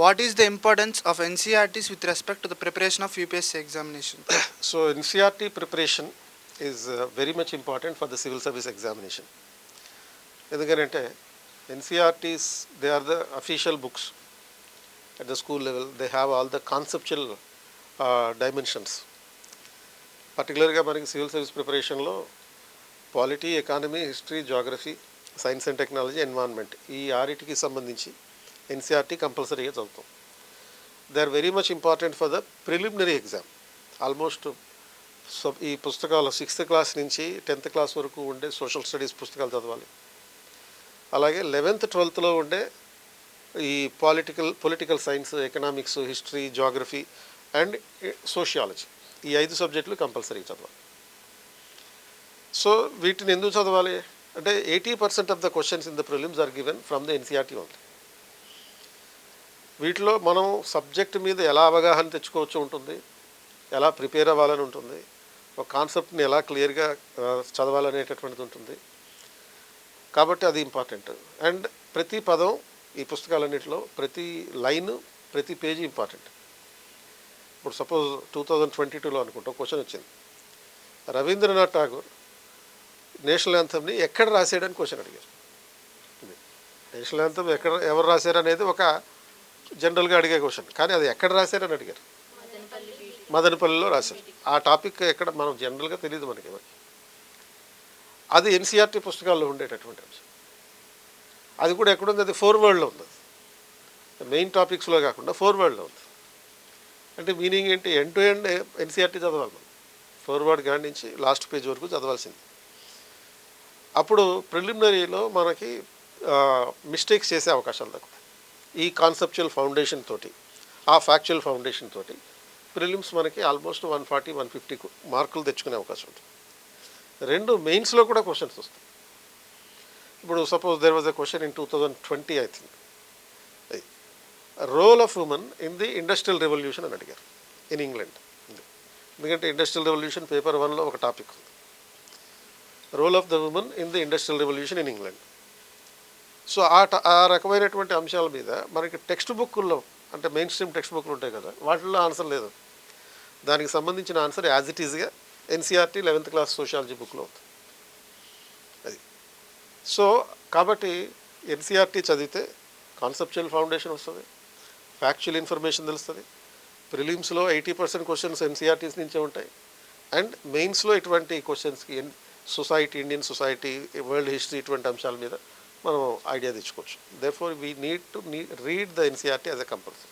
What is the importance of NCERTs with respect to the preparation of UPSC examination? So NCERT preparation is very much important for the civil service examination. ఎందుకంటే NCERTs, they are the official books at the school level. They have all the conceptual dimensions. పర్టికులర్గా మనకి civil service ప్రిపరేషన్లో polity, economy, history, geography, science and technology, environment ఈ ఆరిటికి సంబంధించి NCERT కంపల్సరీగా చదువుతాం. They are very much important for the preliminary exam. Almost ఈ పుస్తకాలు 6th క్లాస్ నుంచి 10th క్లాస్ వరకు ఉండే సోషల్ స్టడీస్ పుస్తకాలు చదవాలి. అలాగే 11th 12thలో ఉండే ఈ political science, economics, history, geography and sociology ఈ 5 సబ్జెక్టులు కంపల్సరీ చదవాలి. సో వీటిని ఎందుకు చదవాలి అంటే 80% of the questions in the prelims are given from the NCERT only. వీటిలో మనం సబ్జెక్ట్ మీద ఎలా అవగాహన తెచ్చుకోవచ్చు ఉంటుంది, ఎలా ప్రిపేర్ అవ్వాలని ఉంటుంది, ఒక కాన్సెప్ట్ని ఎలా క్లియర్గా చదవాలనేటటువంటిది ఉంటుంది. కాబట్టి అది ఇంపార్టెంట్. అండ్ ప్రతి పదం ఈ పుస్తకాలన్నింటిలో ప్రతి లైన్, ప్రతి పేజీ ఇంపార్టెంట్. ఇప్పుడు సపోజ్ 2022లో అనుకుంటా క్వశ్చన్ వచ్చింది, రవీంద్రనాథ్ ఠాగూర్ నేషనల్ యాంథమ్ని ఎక్కడ రాశాడని క్వశ్చన్ అడిగారు. నేషనల్ యాంథమ్ ఎవరు రాశారు అనేది ఒక జనరల్గా అడిగే క్వశ్చన్, కానీ అది ఎక్కడ రాశారని అడిగారు. మదనపల్లిలో రాశారు. ఆ టాపిక్ ఎక్కడ మనం జనరల్గా తెలియదు మనకి. అది NCERT పుస్తకాల్లో ఉండేటటువంటి అంశం. అది కూడా ఎక్కడుంది, అది ఫోర్వర్డ్లో ఉంది. మెయిన్ టాపిక్స్లో కాకుండా ఫోర్వర్డ్లో ఉంది. అంటే మీనింగ్ ఏంటి, ఎండ్ టు ఎండ్ NCERT చదవాలి మనం. ఫోర్వర్డ్ కాడి నుంచి లాస్ట్ పేజ్ వరకు చదవాల్సింది. అప్పుడు ప్రిలిమినరీలో మనకి మిస్టేక్స్ చేసే అవకాశాలు తక్కువ. ఈ కాన్సెప్చువల్ ఫౌండేషన్ తోటి, ఆ ఫ్యాక్చువల్ ఫౌండేషన్ తోటి ప్రిలిమ్స్ మనకి ఆల్మోస్ట్ 140-150 మార్కులు తెచ్చుకునే అవకాశం ఉంటుంది. 2 మెయిన్స్లో కూడా క్వశ్చన్స్ వస్తాయి. ఇప్పుడు suppose there was a question in 2020 I think, role of women in the industrial revolution అని అడిగారు ఇన్ ఇంగ్లాండ్. ఎందుకంటే ఇండస్ట్రియల్ రెవల్యూషన్ పేపర్ 1లో ఒక టాపిక్ ఉంది, role of the women in the industrial revolution in England. So ఆ రకమైనటువంటి అంశాల మీద మనకి టెక్స్ట్ బుక్లో, అంటే మెయిన్ స్ట్రీమ్ టెక్స్ట్ బుక్లు ఉంటాయి కదా, వాటిల్లో ఆన్సర్ లేదు. దానికి సంబంధించిన ఆన్సర్ యాజ్ ఇట్ ఈజ్గా NCERT 11th క్లాస్ సోషాలజీ బుక్లో ఉంది. అది సో కాబట్టి NCERT చదివితే కాన్సెప్చువల్ ఫౌండేషన్ వస్తుంది, ఫ్యాక్చువల్ ఇన్ఫర్మేషన్ తెలుస్తుంది. ప్రిలిమ్స్లో 80% క్వశ్చన్స్ NCERTs నుంచే ఉంటాయి. అండ్ మెయిన్స్లో ఇటువంటి క్వశ్చన్స్కి society, Indian society, world history ఇటువంటి అంశాల మీద మనం ఐడియా తెచ్చుకోవచ్చు. Therefore we need to read the NCERT as a compulsory.